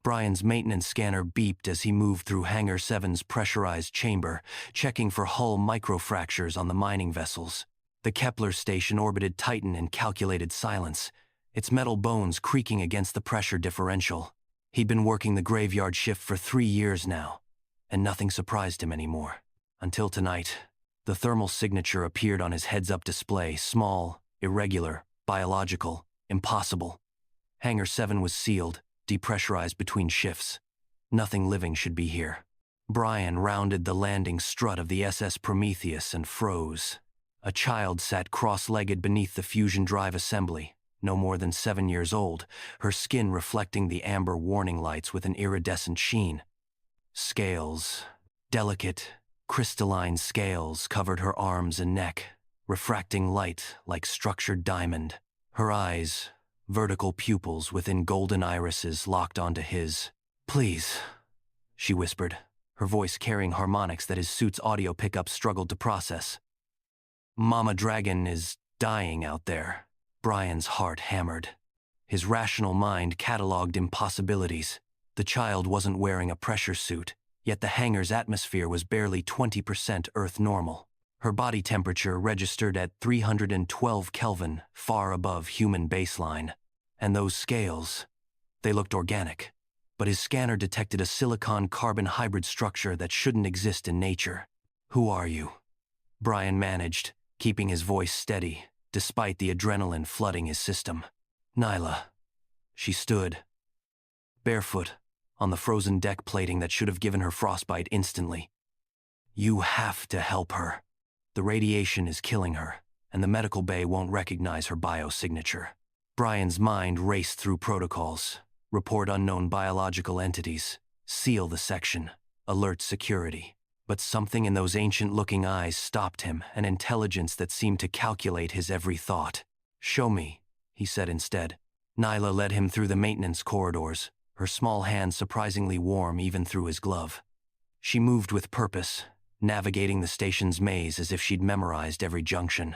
Brian's maintenance scanner beeped as he moved through Hangar 7's pressurized chamber, checking for hull microfractures on the mining vessels. The Kepler station orbited Titan in calculated silence, its metal bones creaking against the pressure differential. He'd been working the graveyard shift for 3 years now, and nothing surprised him anymore. Until tonight, the thermal signature appeared on his heads-up display, small, irregular, biological, impossible. Hangar 7 was sealed, depressurized between shifts. Nothing living should be here. Brian rounded the landing strut of the SS Prometheus and froze. A child sat cross-legged beneath the fusion drive assembly, no more than 7 years old, her skin reflecting the amber warning lights with an iridescent sheen. Scales, delicate, crystalline scales covered her arms and neck, refracting light like structured diamond. Her eyes, vertical pupils within golden irises, locked onto his. "Please," she whispered, her voice carrying harmonics that his suit's audio pickup struggled to process. "Mama Dragon is dying out there." Brian's heart hammered. His rational mind catalogued impossibilities. The child wasn't wearing a pressure suit, yet the hangar's atmosphere was barely 20% Earth normal. Her body temperature registered at 312 Kelvin, far above human baseline. And those scales, they looked organic. But his scanner detected a silicon-carbon hybrid structure that shouldn't exist in nature. "Who are you?" Brian managed, keeping his voice steady, despite the adrenaline flooding his system. "Nyla." She stood, barefoot, on the frozen deck plating that should have given her frostbite instantly. "You have to help her. The radiation is killing her, and the medical bay won't recognize her biosignature." Brian's mind raced through protocols. Report unknown biological entities. Seal the section. Alert security. But something in those ancient-looking eyes stopped him, an intelligence that seemed to calculate his every thought. "Show me," he said instead. Nyla led him through the maintenance corridors, her small hand surprisingly warm even through his glove. She moved with purpose, navigating the station's maze as if she'd memorized every junction.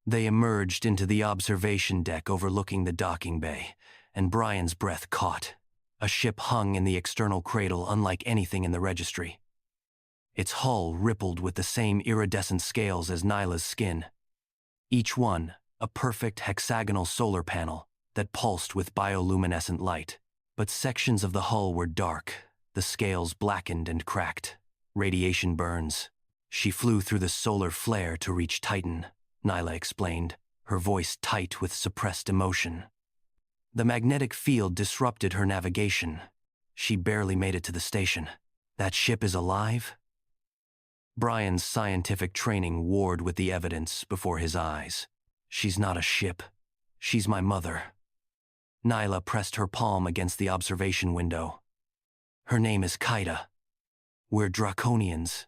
They emerged into the observation deck overlooking the docking bay, and Brian's breath caught. A ship hung in the external cradle unlike anything in the registry. Its hull rippled with the same iridescent scales as Nyla's skin. Each one, a perfect hexagonal solar panel that pulsed with bioluminescent light. But sections of the hull were dark, the scales blackened and cracked. Radiation burns. "She flew through the solar flare to reach Titan," Nyla explained, her voice tight with suppressed emotion. "The magnetic field disrupted her navigation. She barely made it to the station." "That ship is alive?" Brian's scientific training warred with the evidence before his eyes. "She's not a ship. She's my mother." Nyla pressed her palm against the observation window. "Her name is Kaida. We're Draconians,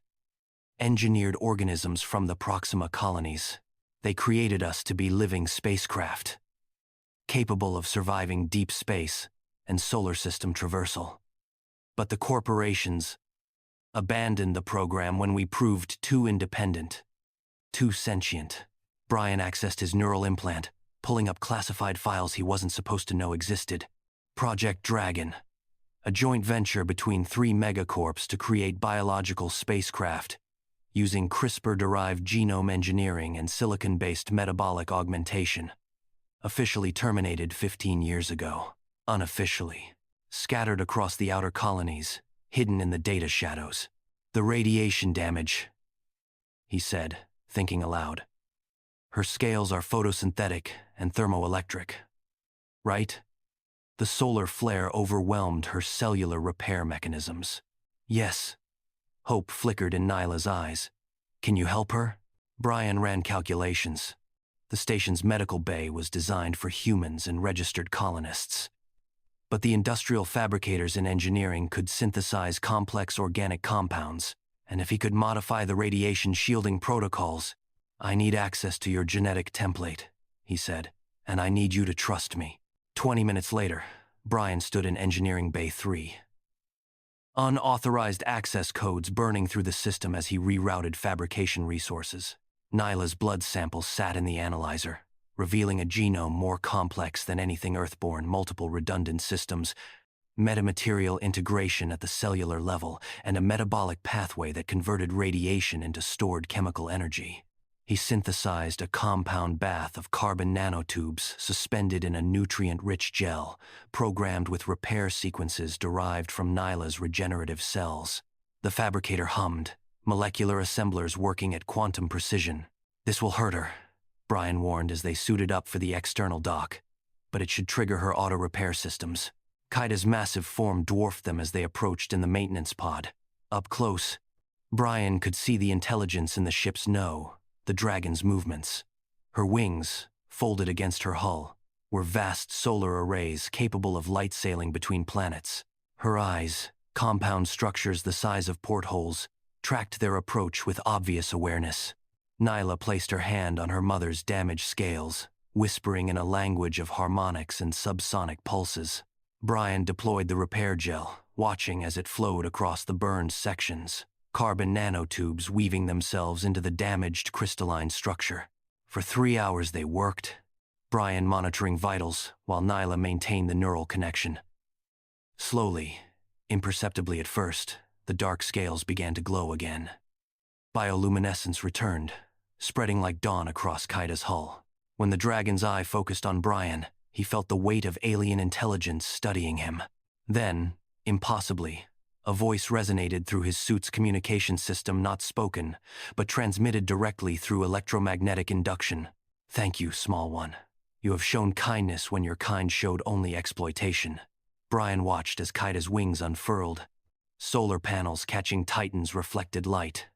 engineered organisms from the Proxima colonies. They created us to be living spacecraft, capable of surviving deep space and solar system traversal. But the corporations abandoned the program when we proved too independent, too sentient." Brian accessed his neural implant, pulling up classified files he wasn't supposed to know existed. Project Dragon, a joint venture between 3 megacorps to create biological spacecraft, using CRISPR-derived genome engineering and silicon-based metabolic augmentation. Officially terminated 15 years ago. Unofficially, scattered across the outer colonies, hidden in the data shadows. "The radiation damage," he said, thinking aloud. "Her scales are photosynthetic and thermoelectric. Right? The solar flare overwhelmed her cellular repair mechanisms." "Yes." Hope flickered in Nyla's eyes. "Can you help her?" Brian ran calculations. The station's medical bay was designed for humans and registered colonists. But the industrial fabricators in engineering could synthesize complex organic compounds, and if he could modify the radiation shielding protocols, "I need access to your genetic template," he said, "and I need you to trust me." 20 minutes later, Brian stood in Engineering Bay 3. Unauthorized access codes burning through the system as he rerouted fabrication resources. Nyla's blood sample sat in the analyzer, revealing a genome more complex than anything Earthborn, multiple redundant systems, metamaterial integration at the cellular level, and a metabolic pathway that converted radiation into stored chemical energy. He synthesized a compound bath of carbon nanotubes suspended in a nutrient-rich gel, programmed with repair sequences derived from Nyla's regenerative cells. The fabricator hummed, molecular assemblers working at quantum precision. "This will hurt her," Brian warned as they suited up for the external dock. "But it should trigger her auto-repair systems." Kaida's massive form dwarfed them as they approached in the maintenance pod. Up close, Brian could see the intelligence in the ship's the dragon's movements. Her wings, folded against her hull, were vast solar arrays capable of light sailing between planets. Her eyes, compound structures the size of portholes, tracked their approach with obvious awareness. Nyla placed her hand on her mother's damaged scales, whispering in a language of harmonics and subsonic pulses. Brian deployed the repair gel, watching as it flowed across the burned sections, carbon nanotubes weaving themselves into the damaged crystalline structure. For 3 hours they worked, Brian monitoring vitals while Nyla maintained the neural connection. Slowly, imperceptibly at first, the dark scales began to glow again. Bioluminescence returned, spreading like dawn across Kaida's hull. When the dragon's eye focused on Brian, he felt the weight of alien intelligence studying him. Then, impossibly, a voice resonated through his suit's communication system, not spoken, but transmitted directly through electromagnetic induction. "Thank you, small one. You have shown kindness when your kind showed only exploitation." Brian watched as Kaida's wings unfurled, solar panels catching Titan's reflected light.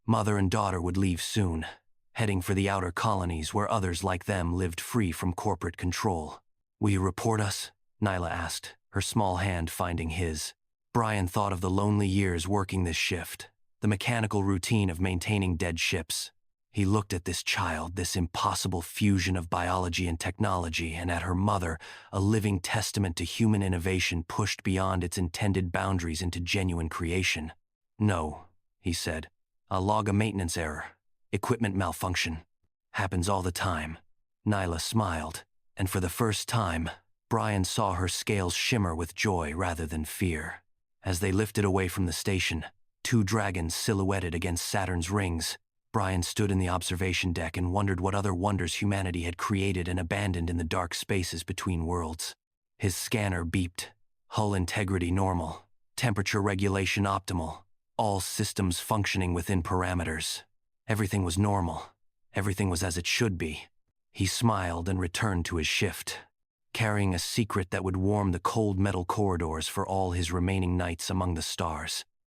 Mother and daughter would leave soon, heading for the outer colonies where others like them lived free from corporate control. "Will you report us?" Nyla asked, her small hand finding his. Brian thought of the lonely years working this shift, the mechanical routine of maintaining dead ships. He looked at this child, this impossible fusion of biology and technology, and at her mother, a living testament to human innovation pushed beyond its intended boundaries into genuine creation. "No," he said. "I'll log a maintenance error. Equipment malfunction. Happens all the time." Nyla smiled, and for the first time, Brian saw her scales shimmer with joy rather than fear. As they lifted away from the station, 2 dragons silhouetted against Saturn's rings, Brian stood in the observation deck and wondered what other wonders humanity had created and abandoned in the dark spaces between worlds. His scanner beeped, hull integrity normal, temperature regulation optimal, all systems functioning within parameters. Everything was normal. Everything was as it should be. He smiled and returned to his shift, carrying a secret that would warm the cold metal corridors for all his remaining nights among the stars.